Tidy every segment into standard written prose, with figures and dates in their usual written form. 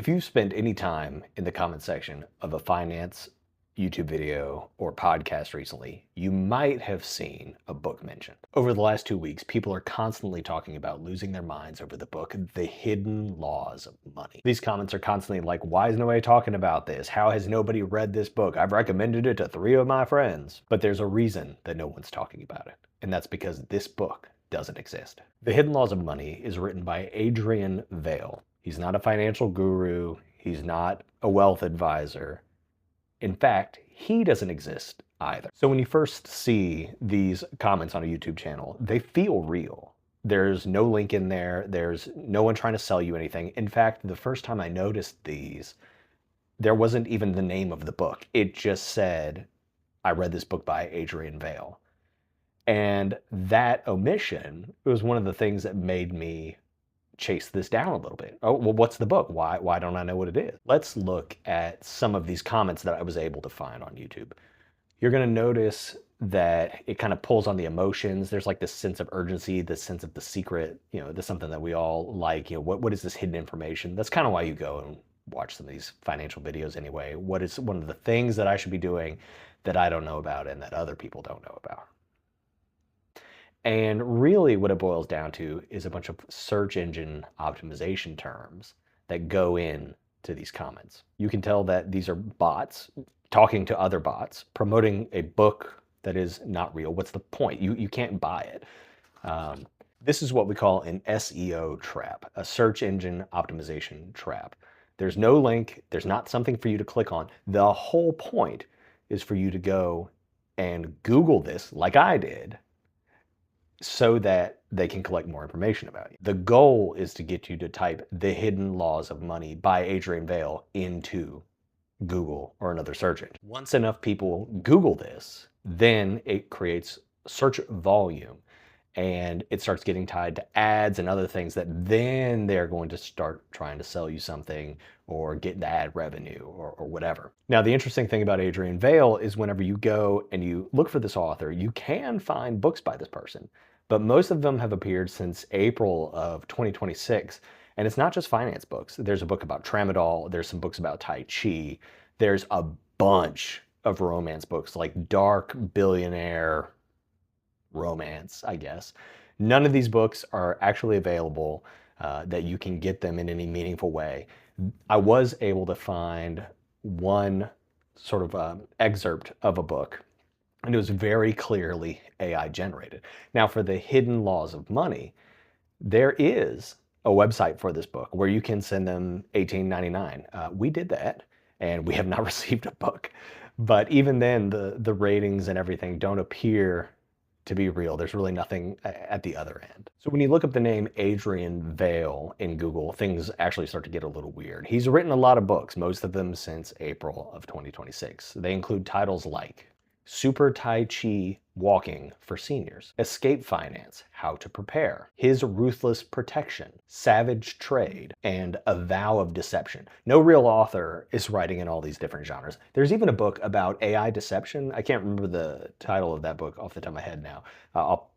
If you've spent any time in the comment section of a finance YouTube video or podcast recently, you might have seen a book mentioned. Over the last 2 weeks, people are constantly talking about losing their minds over the book, The Hidden Laws of Money. These comments are constantly like, why is nobody talking about this? How has nobody read this book? I've recommended it to 3 of my friends. But there's a reason that no one's talking about it, and that's because this book doesn't exist. The Hidden Laws of Money is written by Adrian Vale. He's not a financial guru. He's not a wealth advisor. In fact, he doesn't exist either. So when you first see these comments on a YouTube channel, they feel real. There's no link in there. There's no one trying to sell you anything. In fact, the first time I noticed these, there wasn't even the name of the book. It just said, I read this book by Adrian Vale. And that omission was one of the things that made me chase this down a little bit. Oh, well, what's the book? Why don't I know what it is? Let's look at some of these comments that I was able to find on YouTube. You're going to notice that it kind of pulls on the emotions. There's like this sense of urgency, this sense of the secret, there's something that we all like, what is this hidden information? That's kind of why you go and watch some of these financial videos anyway. What is one of the things that I should be doing that I don't know about and that other people don't know about? And really what it boils down to is a bunch of search engine optimization terms that go in to these comments. You can tell that these are bots talking to other bots, promoting a book that is not real. What's the point? You can't buy it. This is what we call an SEO trap, a search engine optimization trap. There's no link. There's not something for you to click on. The whole point is for you to go and Google this like I did, so that they can collect more information about you. The goal is to get you to type The Hidden Laws of Money by Adrian Vale into Google or another search engine. Once enough people Google this, then it creates search volume and it starts getting tied to ads and other things that then they're going to start trying to sell you something or get the ad revenue or whatever. Now, the interesting thing about Adrian Vale is whenever you go and you look for this author, you can find books by this person, but most of them have appeared since April of 2026. And it's not just finance books. There's a book about tramadol. There's some books about Tai Chi. There's a bunch of romance books, like dark billionaire romance, I guess. None of these books are actually available that you can get them in any meaningful way. I was able to find one sort of excerpt of a book, and it was very clearly AI generated. Now, for The Hidden Laws of Money, there is a website for this book where you can send them $18.99. We did that, and we have not received a book. But even then, the ratings and everything don't appear to be real. There's really nothing at the other end. So when you look up the name Adrian Vale in Google, things actually start to get a little weird. He's written a lot of books, most of them since April of 2026. They include titles like Super Tai Chi Walking for Seniors, Escape Finance, How to Prepare, His Ruthless Protection, Savage Trade, and A Vow of Deception. No real author is writing in all these different genres. There's even a book about AI deception. I can't remember the title of that book off the top of my head now. I'll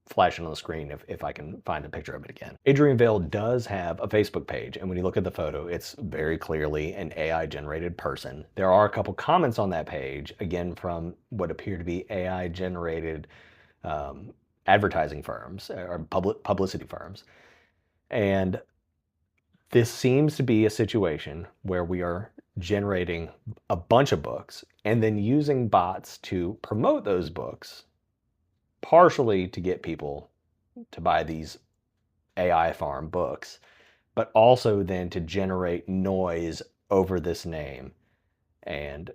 flash it on the screen if I can find a picture of it again. Adrian Vale does have a Facebook page, and when you look at the photo, it's very clearly an AI-generated person. There are a couple comments on that page, again from what appear to be AI-generated advertising firms or publicity firms. And this seems to be a situation where we are generating a bunch of books and then using bots to promote those books, partially to get people to buy these AI farm books, but also then to generate noise over this name and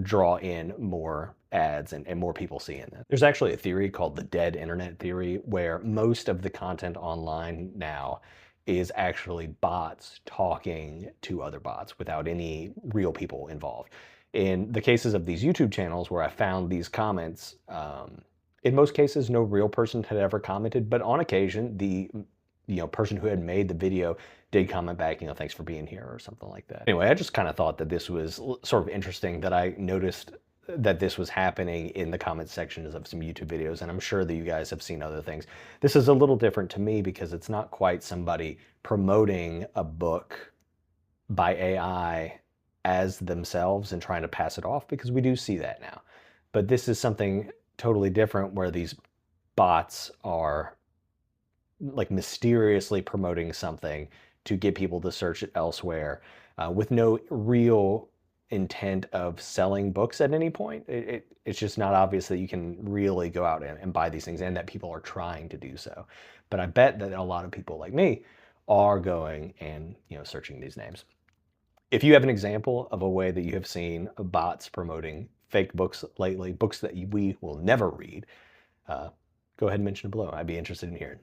draw in more ads and more people seeing it. There's actually a theory called the dead internet theory, where most of the content online now is actually bots talking to other bots without any real people involved. In the cases of these YouTube channels where I found these comments, in most cases, no real person had ever commented, but on occasion, the person who had made the video did comment back, thanks for being here or something like that. Anyway, I just kind of thought that this was sort of interesting that I noticed that this was happening in the comment sections of some YouTube videos, and I'm sure that you guys have seen other things. This is a little different to me because it's not quite somebody promoting a book by AI as themselves and trying to pass it off, because we do see that now. But this is something totally different where these bots are like mysteriously promoting something to get people to search it elsewhere with no real intent of selling books at any point. It's just not obvious that you can really go out and buy these things and that people are trying to do so. But I bet that a lot of people like me are going and searching these names. If you have an example of a way that you have seen bots promoting fake books lately, books that we will never read, go ahead and mention it below. I'd be interested in hearing.